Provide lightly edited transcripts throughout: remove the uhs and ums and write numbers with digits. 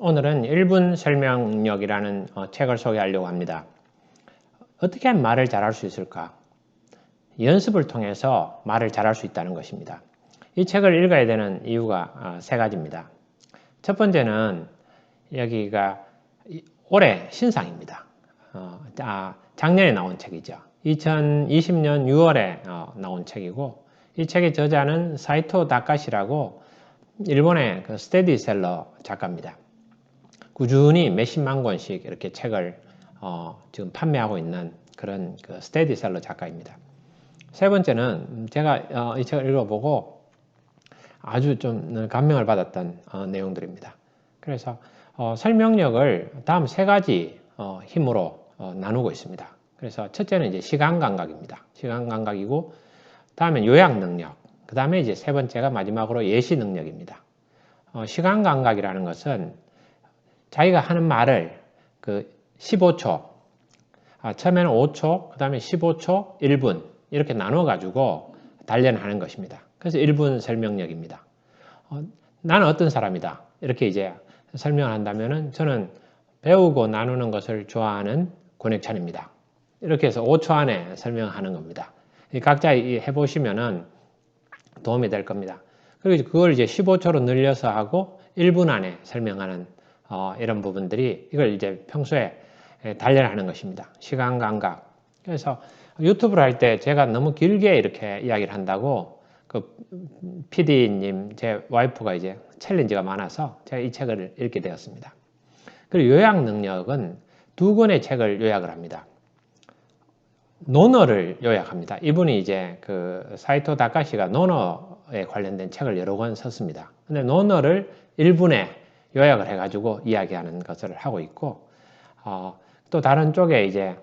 오늘은 1분 설명력이라는 책을 소개하려고 합니다. 어떻게 하면 말을 잘할 수 있을까? 연습을 통해서 말을 잘할 수 있다는 것입니다. 이 책을 읽어야 되는 이유가 세 가지입니다. 첫 번째는 여기가 올해 신상입니다. 작년에 나온 책이죠. 2020년 6월에 나온 책이고, 이 책의 저자는 사이토 다카시라고 일본의 그 스테디셀러 작가입니다. 꾸준히 몇십만 권씩 이렇게 책을 지금 판매하고 있는 그런 그 스테디셀러 작가입니다. 세 번째는 제가 이 책을 읽어보고 아주 좀 감명을 받았던 내용들입니다. 그래서 설명력을 다음 세 가지 힘으로 나누고 있습니다. 그래서 첫째는 이제 시간 감각입니다. 시간 감각이고, 다음엔 요약 능력, 그 다음에 이제 세 번째가 마지막으로 예시 능력입니다. 시간 감각이라는 것은 자기가 하는 말을 그 15초, 처음에는 5초, 그 다음에 15초, 1분 이렇게 나눠 가지고 단련하는 것입니다. 그래서 1분 설명력입니다. 나는 어떤 사람이다 이렇게 이제 설명을 한다면은 저는 배우고 나누는 것을 좋아하는 권혁찬입니다. 이렇게 해서 5초 안에 설명하는 겁니다. 각자 해보시면은 도움이 될 겁니다. 그리고 그걸 이제 15초로 늘려서 하고 1분 안에 설명하는 이런 부분들이 이걸 이제 평소에 단련하는 것입니다. 시간 감각. 그래서 유튜브를 할 때 제가 너무 길게 이렇게 이야기를 한다고 그 PD님, 제 와이프가 이제 챌린지가 많아서 제가 이 책을 읽게 되었습니다. 그리고 요약 능력은 2권의 책을 요약을 합니다. 논어를 요약합니다. 이분이 이제 그 사이토 다카시가 논어에 관련된 책을 여러 권 썼습니다. 근데 논어를 1분에 요약을 해가지고 이야기하는 것을 하고 있고, 또 다른 쪽에 이제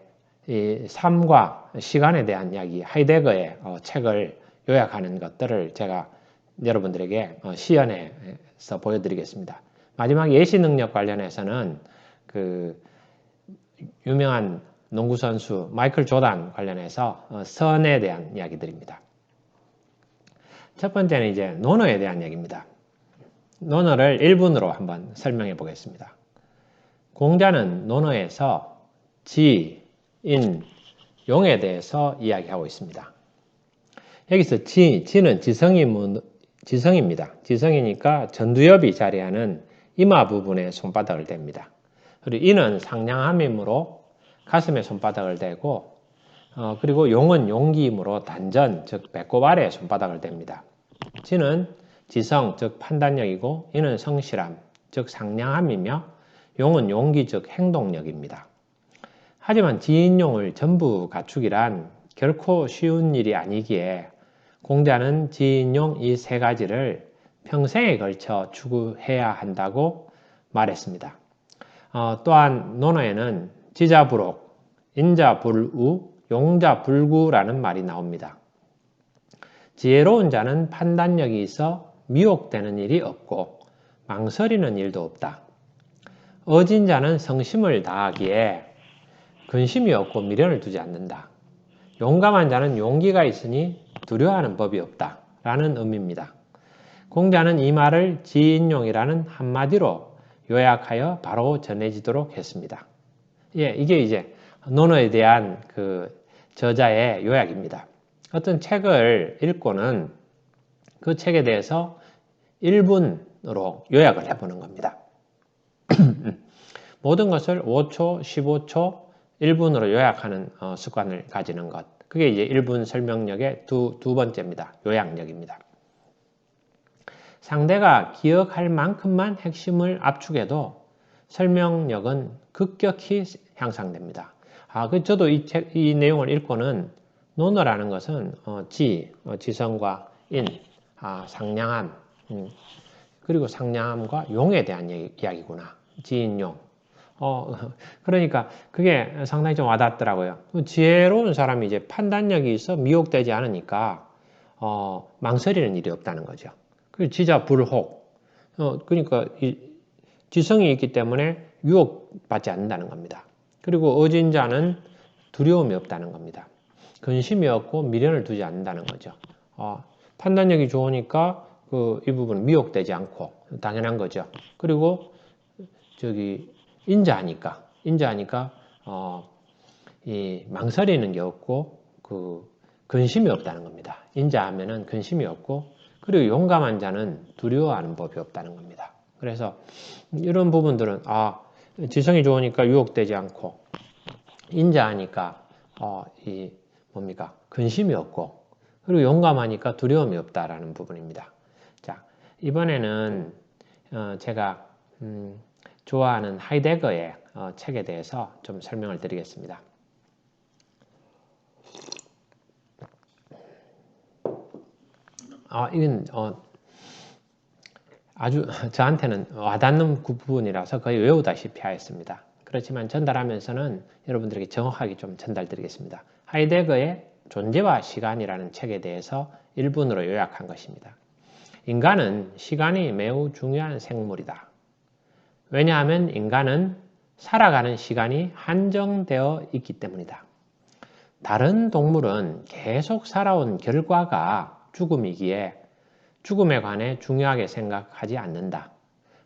이 삶과 시간에 대한 이야기, 하이데거의 책을 요약하는 것들을 제가 여러분들에게 시연해서 보여드리겠습니다. 마지막 예시 능력 관련해서는 그 유명한 농구 선수 마이클 조단 관련해서 선에 대한 이야기들입니다. 첫 번째는 이제 논어에 대한 얘기입니다. 논어를 1분으로 한번 설명해 보겠습니다. 공자는 논어에서 지, 인, 용에 대해서 이야기하고 있습니다. 여기서 지는 지성입니다. 지성이니까 전두엽이 자리하는 이마 부분에 손바닥을 댑니다. 그리고 인은 상냥함이므로 가슴에 손바닥을 대고, 그리고 용은 용기이므로 단전, 즉 배꼽 아래에 손바닥을 댑니다. 지는 지성, 즉 판단력이고, 인은 성실함, 즉 상냥함이며, 용은 용기, 즉 행동력입니다. 하지만 지인용을 전부 갖추기란 결코 쉬운 일이 아니기에 공자는 지인용 이 세 가지를 평생에 걸쳐 추구해야 한다고 말했습니다. 또한 논어에는 지자부록, 인자불우, 용자불구라는 말이 나옵니다. 지혜로운 자는 판단력이 있어 미혹되는 일이 없고 망설이는 일도 없다. 어진 자는 성심을 다하기에 근심이 없고 미련을 두지 않는다. 용감한 자는 용기가 있으니 두려워하는 법이 없다. 라는 의미입니다. 공자는 이 말을 지인용이라는 한마디로 요약하여 바로 전해지도록 했습니다. 이게 이제 논어에 대한 그 저자의 요약입니다. 어떤 책을 읽고는 그 책에 대해서 1분으로 요약을 해보는 겁니다. 모든 것을 5초, 15초, 1분으로 요약하는 습관을 가지는 것. 그게 이제 1분 설명력의 두 번째입니다. 요약력입니다. 상대가 기억할 만큼만 핵심을 압축해도 설명력은 급격히 향상됩니다. 저도 이 내용을 읽고는 논어라는 것은 지성과 인, 상냥함, 그리고 상냥함과 용에 대한 이야기구나. 지인용. 그러니까 그게 상당히 좀 와닿더라고요. 지혜로운 사람이 이제 판단력이 있어 미혹되지 않으니까 망설이는 일이 없다는 거죠. 그 지자불혹. 그러니까 지성이 있기 때문에 유혹받지 않는다는 겁니다. 그리고 어진 자는 두려움이 없다는 겁니다. 근심이 없고 미련을 두지 않는다는 거죠. 판단력이 좋으니까 이 부분은 미혹되지 않고 당연한 거죠. 그리고 인자하니까 이 망설이는 게 없고 근심이 없다는 겁니다. 인자하면은 근심이 없고 그리고 용감한 자는 두려워하는 법이 없다는 겁니다. 그래서 이런 부분들은 지성이 좋으니까 유혹되지 않고 인자하니까 근심이 없고 그리고 용감하니까 두려움이 없다라는 부분입니다. 자, 이번에는 제가 좋아하는 하이데거의 책에 대해서 좀 설명을 드리겠습니다. 이건 아주 저한테는 와닿는 부분이라서 거의 외우다시피 하였습니다. 그렇지만 전달하면서는 여러분들에게 정확하게 좀 전달드리겠습니다. 하이데거의 존재와 시간이라는 책에 대해서 1분으로 요약한 것입니다. 인간은 시간이 매우 중요한 생물이다. 왜냐하면 인간은 살아가는 시간이 한정되어 있기 때문이다. 다른 동물은 계속 살아온 결과가 죽음이기에 죽음에 관해 중요하게 생각하지 않는다.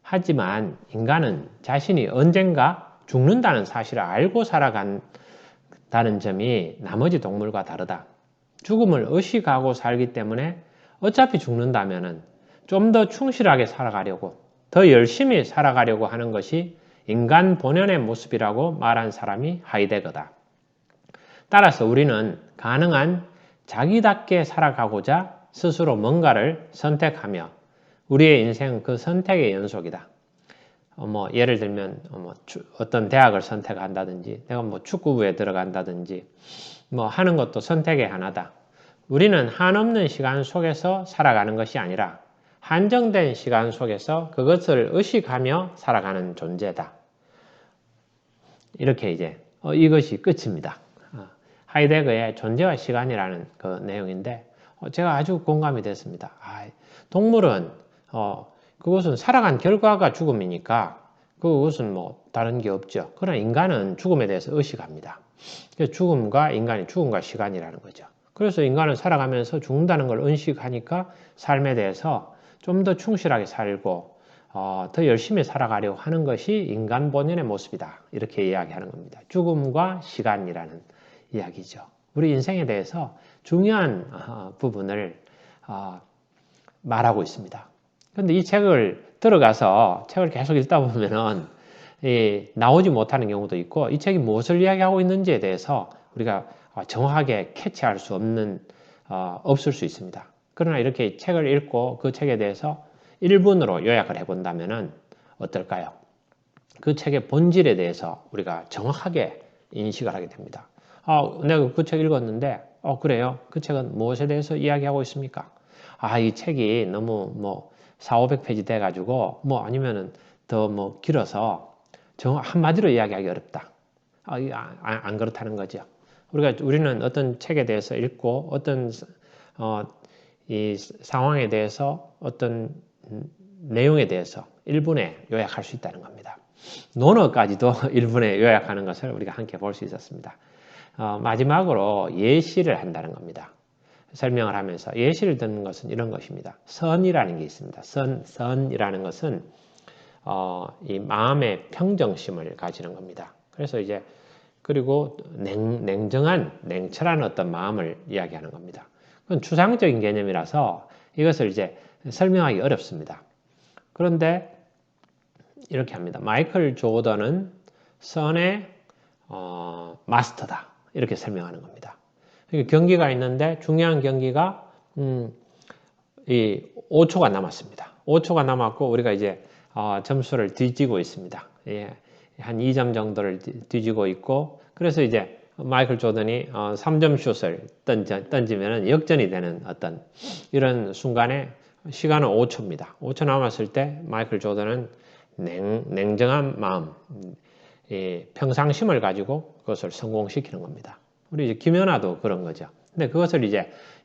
하지만 인간은 자신이 언젠가 죽는다는 사실을 알고 살아간다는 점이 나머지 동물과 다르다. 죽음을 의식하고 살기 때문에 어차피 죽는다면 좀 더 충실하게 살아가려고, 더 열심히 살아가려고 하는 것이 인간 본연의 모습이라고 말한 사람이 하이데거다. 따라서 우리는 가능한 자기답게 살아가고자 스스로 뭔가를 선택하며 우리의 인생은 그 선택의 연속이다. 예를 들면 어떤 대학을 선택한다든지 내가 축구부에 들어간다든지 하는 것도 선택의 하나다. 우리는 한없는 시간 속에서 살아가는 것이 아니라 한정된 시간 속에서 그것을 의식하며 살아가는 존재다. 이렇게 이제 이것이 끝입니다. 하이데거의 존재와 시간이라는 그 내용인데 제가 아주 공감이 됐습니다. 동물은 그것은 살아간 결과가 죽음이니까 그것은 다른 게 없죠. 그러나 인간은 죽음에 대해서 의식합니다. 죽음과 시간이라는 거죠. 그래서 인간은 살아가면서 죽는다는 걸 의식하니까 삶에 대해서 좀 더 충실하게 살고 더 열심히 살아가려고 하는 것이 인간 본연의 모습이다. 이렇게 이야기하는 겁니다. 죽음과 시간이라는 이야기죠. 우리 인생에 대해서 중요한 부분을 말하고 있습니다. 그런데 이 책을 들어가서 책을 계속 읽다 보면은 나오지 못하는 경우도 있고 이 책이 무엇을 이야기하고 있는지에 대해서 우리가 정확하게 캐치할 수 없을 수 있습니다. 그러나 이렇게 책을 읽고 그 책에 대해서 1분으로 요약을 해본다면은 어떨까요? 그 책의 본질에 대해서 우리가 정확하게 인식을 하게 됩니다. 내가 그 책 읽었는데, 그래요? 그 책은 무엇에 대해서 이야기하고 있습니까? 이 책이 너무 400~500페이지 돼가지고, 아니면은 더 길어서 한마디로 이야기하기 어렵다. 안 그렇다는 거죠. 우리는 어떤 책에 대해서 읽고, 어떤, 이 상황에 대해서, 어떤 내용에 대해서 1분에 요약할 수 있다는 겁니다. 논어까지도 1분에 요약하는 것을 우리가 함께 볼 수 있었습니다. 마지막으로 예시를 한다는 겁니다. 설명을 하면서 예시를 듣는 것은 이런 것입니다. 선이라는 게 있습니다. 선이라는 것은 이 마음의 평정심을 가지는 겁니다. 그래서 그리고 냉철한 어떤 마음을 이야기하는 겁니다. 그건 추상적인 개념이라서 이것을 설명하기 어렵습니다. 그런데 이렇게 합니다. 마이클 조던은 선의 마스터다. 이렇게 설명하는 겁니다. 경기가 있는데 중요한 경기가 이 5초가 남았습니다. 5초가 남았고 우리가 점수를 뒤지고 있습니다. 한 2점 정도를 뒤지고 있고 그래서 마이클 조던이 3점 슛을 던지면 역전이 되는 어떤 이런 순간에 시간은 5초입니다. 5초 남았을 때 마이클 조던은 냉정한 마음, 평상심을 가지고 그것을 성공시키는 겁니다. 우리 김연아도 그런 거죠. 근데 그것을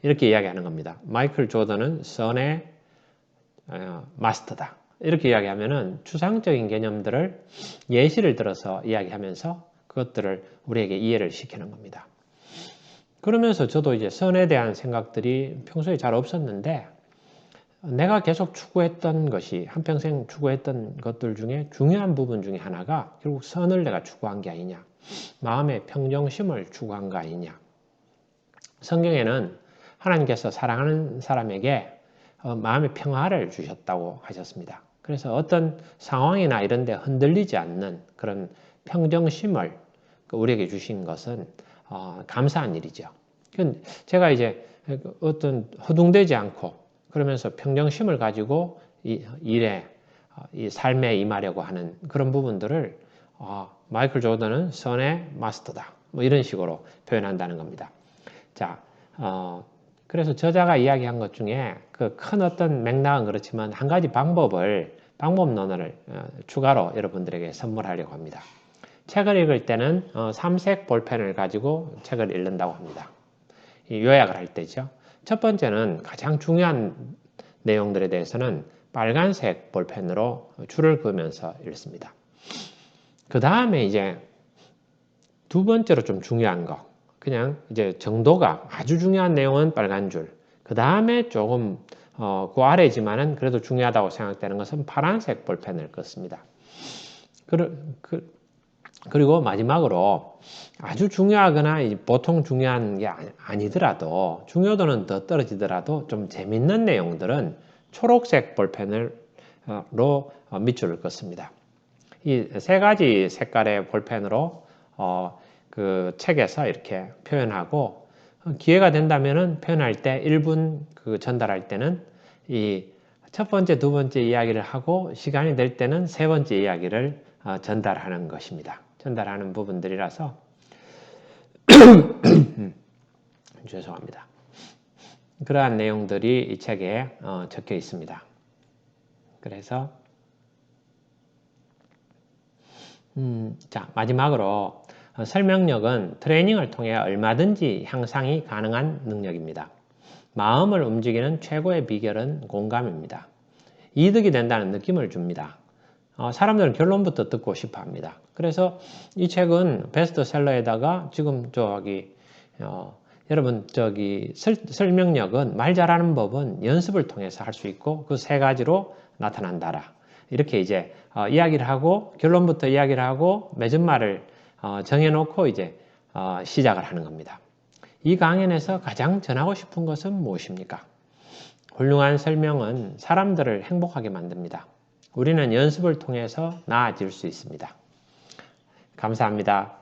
이렇게 이야기하는 겁니다. 마이클 조던은 선의 마스터다. 이렇게 이야기하면은 추상적인 개념들을 예시를 들어서 이야기하면서 그것들을 우리에게 이해를 시키는 겁니다. 그러면서 저도 선에 대한 생각들이 평소에 잘 없었는데 내가 계속 추구했던 것이 한평생 추구했던 것들 중에 중요한 부분 중에 하나가 결국 선을 내가 추구한 게 아니냐, 마음의 평정심을 추구한 거 아니냐. 성경에는 하나님께서 사랑하는 사람에게 마음의 평화를 주셨다고 하셨습니다. 그래서 어떤 상황이나 이런 데 흔들리지 않는 그런 평정심을 우리에게 주신 것은 감사한 일이죠. 제가 이제 어떤 허둥대지 않고 그러면서 평정심을 가지고 이 일에, 이 삶에 임하려고 하는 그런 부분들을 마이클 조던은 선의 마스터다, 뭐 이런 식으로 표현한다는 겁니다. 자, 그래서 저자가 이야기한 것 중에 그 큰 어떤 맥락은 그렇지만 한 가지 방법론을 추가로 여러분들에게 선물하려고 합니다. 책을 읽을 때는 3색 볼펜을 가지고 책을 읽는다고 합니다. 요약을 할 때죠. 첫 번째는 가장 중요한 내용들에 대해서는 빨간색 볼펜으로 줄을 그으면서 읽습니다. 그 다음에 이제 두 번째로 좀 중요한 거, 그냥 이제 정도가 아주 중요한 내용은 빨간 줄, 그 다음에 조금 그 아래지만은 그래도 중요하다고 생각되는 것은 파란색 볼펜을 긋습니다. 그리고 마지막으로 아주 중요하거나 보통 중요한 게 아니더라도 중요도는 더 떨어지더라도 좀 재밌는 내용들은 초록색 볼펜으로 밑줄을 긋습니다. 이 세 가지 색깔의 볼펜으로 그 책에서 이렇게 표현하고 기회가 된다면은 표현할 때 1분 전달할 때는 이 첫 번째, 두 번째 이야기를 하고 시간이 될 때는 세 번째 이야기를 전달하는 것입니다. 전달하는 부분들이라서 죄송합니다. 그러한 내용들이 이 책에 적혀 있습니다. 그래서 자, 마지막으로 설명력은 트레이닝을 통해 얼마든지 향상이 가능한 능력입니다. 마음을 움직이는 최고의 비결은 공감입니다. 이득이 된다는 느낌을 줍니다. 사람들은 결론부터 듣고 싶어 합니다. 그래서 이 책은 베스트셀러에다가 지금 여러분 설명력은 말 잘하는 법은 연습을 통해서 할 수 있고 그 세 가지로 나타난다라. 이렇게 이제 이야기를 하고 결론부터 이야기를 하고 맺은말을 정해놓고 이제 시작을 하는 겁니다. 이 강연에서 가장 전하고 싶은 것은 무엇입니까? 훌륭한 설명은 사람들을 행복하게 만듭니다. 우리는 연습을 통해서 나아질 수 있습니다. 감사합니다.